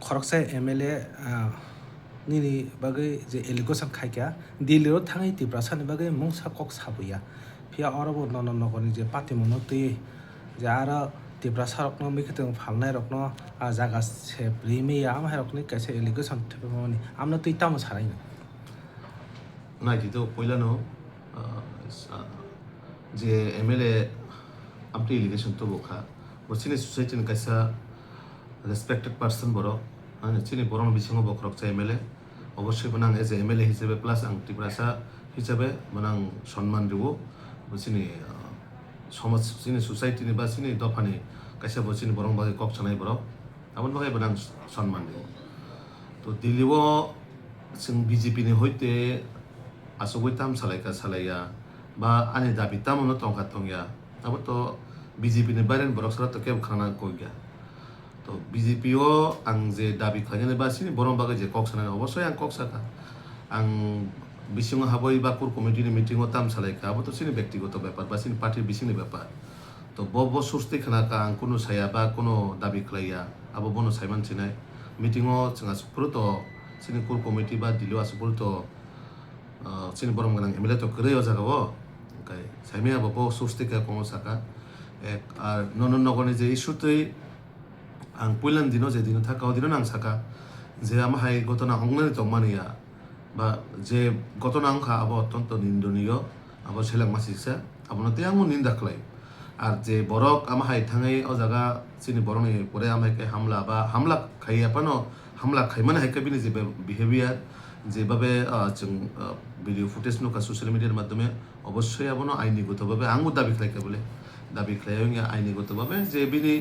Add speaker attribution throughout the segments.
Speaker 1: খরকসাই MLA nini bagai je allegation khaikya Delhi thangai tiprasa ni bagai mungsa kok sabuya pia orabo non nogoni je pati mono ti je ara tiprasa rokno mikheteng phalnai rokno a jaga se primi am hai rokni kaise allegation theponi amna tui tamo sarai na
Speaker 2: নাইটি তো পয়লানো যে MLA আপনি allegation তো বোখা বসিনি সোসাইটিন কাইসা respected person বড় চিনি বড় বিসঙ্গ বখরক চাই MLA অবশ্যই বানাং এজ এ MLA হিসেবে প্লাস আং ত্রিপুরাসা হিসেবে বানাং সম্মান দিব বসিনি সমাজ চিনি সোসাইটিনি বা চিনি দফানি কাইসা বসিনি বরং বাগে কক চানাই বড় আবার বাগে বানাং সম্মান দিব তো দিল্লিও जों BJP ni hoite asogoi tam salaika salaya ba ani dabi tamono tongka tongya abo to BJP ni baren borok sara to kem khana koigya to BJP o ang je dabi khanya ba sini borom baga je kok sana obossoi ang kok saka ang bisingo haboi ba kur committee ni meeting o tam salaika abo to sini ব্যক্তিগত ব্যাপার ba sini party bisingni ব্যাপার to bobo susti khana ka ang kono saya ba kono dabi khlaiya abo bono saiman chinai meeting o chinga puro to sini kur committee ba dilo asupul to sini borom ganang MLA to kreo jagao kai saimia bobo susti ka kono saka ek ar non nogoni je issue tei ang puilan dino je dino thakao dino nang saka je am hai gotona hongnani tongmaniya ba je gotona angkha abo tonto nindoniyo abo selang masisa abono te amu ninda khlai আর যে বরক আমাহাই থাঙাই ও জায়গা চিনি বরংনি পরে আমাকে হামলা বা হামলা খাইয়া পানো হামলা খাইমানে হাইকা বিনি যে বিহেভিয়ার যেভাবে जों ভিডিও ফুটেজ নুকা সোশ্যাল মিডিয়ার মাধ্যমে অবশ্যই আবনো আইনিগতভাবে আঙ্গু দাবি খাইকা বলে দাবি খাইয়া আইনিগতভাবে যে বিনি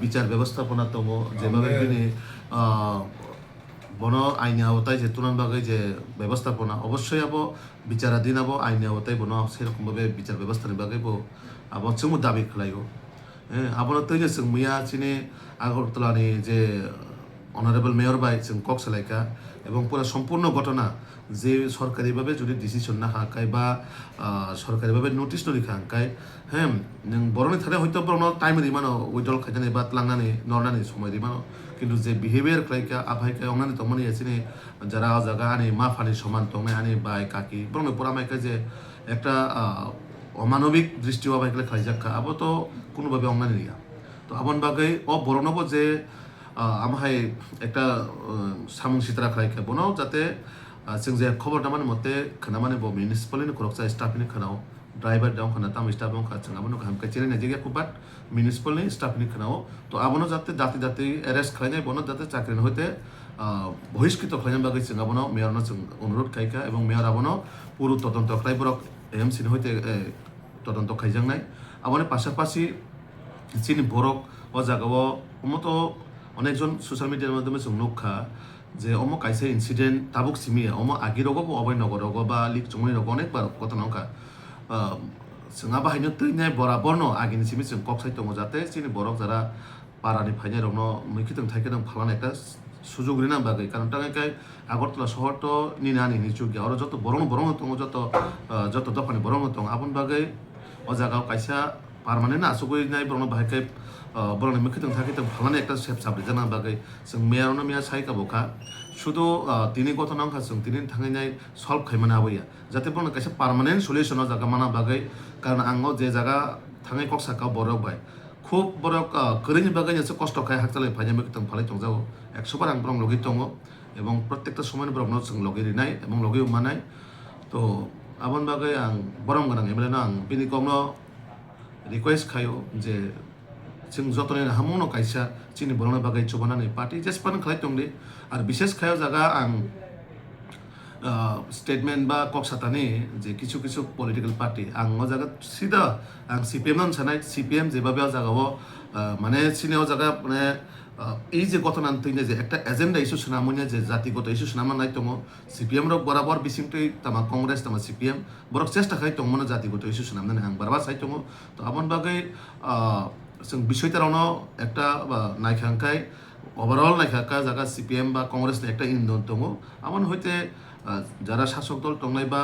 Speaker 2: বিচার ব্যবস্থাপনা তম যেভাবে বিনি বন আইনি আওতায় যে তুলন বাগে যে ব্যবস্থাপনা অবশ্যই আবো বিচারাধীন আবো আইনি আওতায় বন সেরকমভাবে বিচার ব্যবস্থার বাগে আবার जोंबो দাবি খালাইও আবার তো যে जों मैया চিনি আগরতলানি যে অনারেবল মেয়র বাই जों কক সালাইকা এবং পুরো সম্পূর্ণ ঘটনা যে সরকারিভাবে যদি ডিসিশন না হাকায় বা সরকারিভাবে নোটিশ নরিখা হাঙ্কায় হ্যাঁ নों বরনি থানে হয়তো বরনো টাইম রিমানো উইডল খাইজানি বা লাংনানি নরনানি সময় রিমানো কিন্তু যে বিহেভিয়ার খাইকা আভাইকা অংনানি তমনি আছিনি যারা জায়গা আনি মা ফানি সমান তংনাই আনি বাই কাকি বরনো পুরা মাইকা যে একটা অমানবিক দৃষ্টি আবাইকলে খাইজাখা আবো তো কোনোভাবে অংনানি রিয়া তো আবন বাগৈ বরনবো যে আমাহাই একটা সামুং সিতরা খাইকা বনো যাতে जों जे खबर दामाने मते खनामाने बो म्युनिसिपालिनि खरकसा स्टाफनि खनाव ड्राइवर दाव खना ताम स्टाफ दं खा जों आबनो काम कचेरि ना जेगे कुबात म्युनिसिपालिनि स्टाफनि खनाव तो आबनो जाते जाति जाति अरेस्ट खाइनाय बनो जाते चाकरि हइते बहिष्कृत खाइनाय बागै जों आबनो मेयरनो जों अनुरोध खाइका एवं मेयर आबनो पुरु तदন্ত खाइबरक एमसि नि हइते तदন্ত खाइजांनाय आबनो पाशापासि चिनि बरक ओ जागाव मतो अनेकजन सोशल मिडियानि माध्यमे जों नुखा যে অমো কাইসে ইনসিডেন্ট তাবুক সিমিয়া অমো আগিরগো অবৈ নগরগো বা লিক চংনি রগো অনেকবার ঘটনা নকা जोंहा बाहायनो तैनाय बराबरनो आगिनि सिमि जों कक साइ दङ जाते जोंनि बरक जारा पारानि फाइनाय रगनो मैखिदों थाइखिदों फालान একটা সুযোগ রিনা বাগै কারণ টাঙ্গাই আগরতলা শহর তো নিনানি নিচুগি আর যত বরং দङ যত দফানি বরং দङ আবন বাগै ও জায়গাও কাইসা পার্মানেন্ট আসুগै নাই বরং বাহাयkai বরং मैखिदों थाइखिदों फालान একটা सेफ साबरि जाना बागै जों मेयरनो मेया साइका बखा শুধু তিনি ঘটনা অংখা जों তিনি थांनाय सल्व खाइमाना आबैया जाते बरं काइसे पार्मानेंट सल्यूशन जागा माना बागै कारण आङो जे जागा थांनाय कक साका बरक बाय খুব বরক করিনি বাগै এসে কষ্ট খাই হাকতালে ফাইনাय मैखिदों फालाय दंजागो 100 বার आं बरं लगि दङ এবং প্রত্যেকটা সময় বরং जों लगि रिनाय এবং लगि उमानाय তো আবন বাগै आं বরং গানাं MLA आं बिनि कमनो रिक्वेस्ट खायो जे जों जतने हामुनो काइसा चिनि बरंना बागै चुबानानै पार्टी जेसपान खालाय दंदि आरो बिशेष खायाव जागा आं स्टेटमेंट बा कक्सातानि जे किछु किछु पलिटिकल पार्टी आं ओ जागा सिदा आं Cpim नाम सानाय Cpim जेबाबे जागाव माने सिनेव जागा माने এই যে ঘটনা তৈনে যে একটা এজেন্ডা ইস্যু সুনামনে যে জাতিগত ইস্যু সুনামা নাই দङ Cpim রক বরাবর বিসিংতৈ তামা কংগ্রেস তামা Cpim বরক চেষ্টা খাই দङमोन জাতিগত ইস্যু সুনামনে आं बारबा साइ दङ তো आबन बागै जों বিষয়টারানো একটা নাইখাंखाय ओभारअल नायखांखा जागा Cpim বা কংগ্রেসनि একটা ইন্ধন दङ आमन হইতে যারা শাসক দল দंनाय বা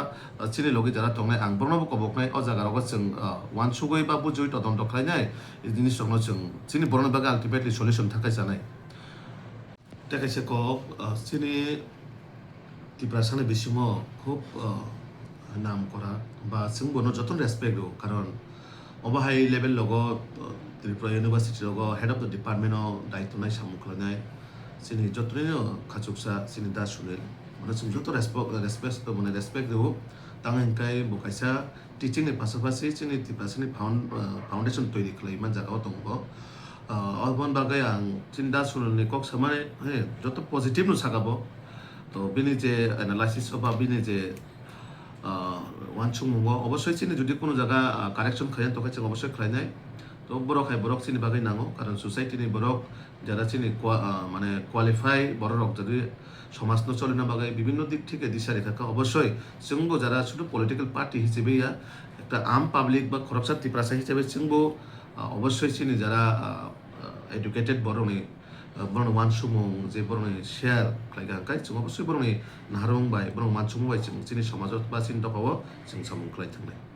Speaker 2: চিনি লগি যারা দंनाय आं बरनबो कबकनाय अ जागाराव जों वानसुगै बा बुजुय तदন্ত खालायनाय এই জিনিস दङ जों চিনি बरन बागै आल्टिमेटली सल्यूशन थाखाय जानाय Tekaise kok sini tiprasane bisimo খুব নাম করা বা जोंबोनो যতন রেসপেক্ট ও কারণ অবা হাই লেভেল লগো ত্রিপুরা ইউনিভার্সিটি লগো head of the department of দায়িত্ব নাই সামুখলানাই সিনি যতনিনো খাচুকসা সিনি দা সুনিল মানে जों যত রেসপেক্ট মানে রেসপেক্ট দেও তাংহাই বকাইসা টিচিং नि পাশাপাশি সিনি তিপ্রাসিনি ফাউন্ডেশন তৈরি খালাইমান জায়গাও দंबो অবন বাগै आं চিন্তা সুনিলनि কক সামানে যত পজিটিভ नु সাগাবো তো বিনি যে অ্যানালাইসিস বা বিনি যে ওয়ানসুমুঙ্গো অবশ্যই চিনি যদি কোনো জায়গা কারেকশন খাইন তো খাইছে অবশ্যই খাইনাই তো বড় খাই বড় চিনি বাগै নাঙো কারণ সোসাইটিনি বড় যারা চিনি মানে কোয়ালিফাই বড় রক যদি সমাজ চলনা বাগै বিভিন্ন দিক থেকে দিশা রেখা অবশ্যই जोंबो যারা শুধু পলিটিক্যাল পার্টি হিসেবে একটা আম পাবলিক বা খরবসা ত্রিপ্রাসা হিসেবে जोंबो অবশ্যই চিনি যারা এডুকেটেড বড়নি বরং ওয়ানসুমুং যে বরং শেয়ার খাইগা কাই जों অবশ্যই বরং নাহারং বাই বরং মানসুমুং বাই जों চিনি সমাজত বা চিন্তা পাবো जों সামুং খাই থাকनाय